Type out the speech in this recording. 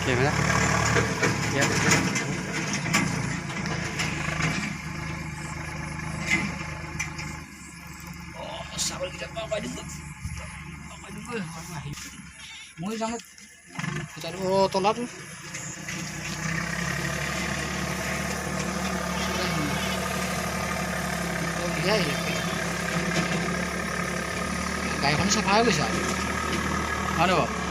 Camera. Yep. Sabar kita pakai dulu. Pakai dulu. Mau sangat. Kita dulu tolak dulu. গাড়ীখন চাফা হৈ গৈছে আৰু হয় নহয় বাৰু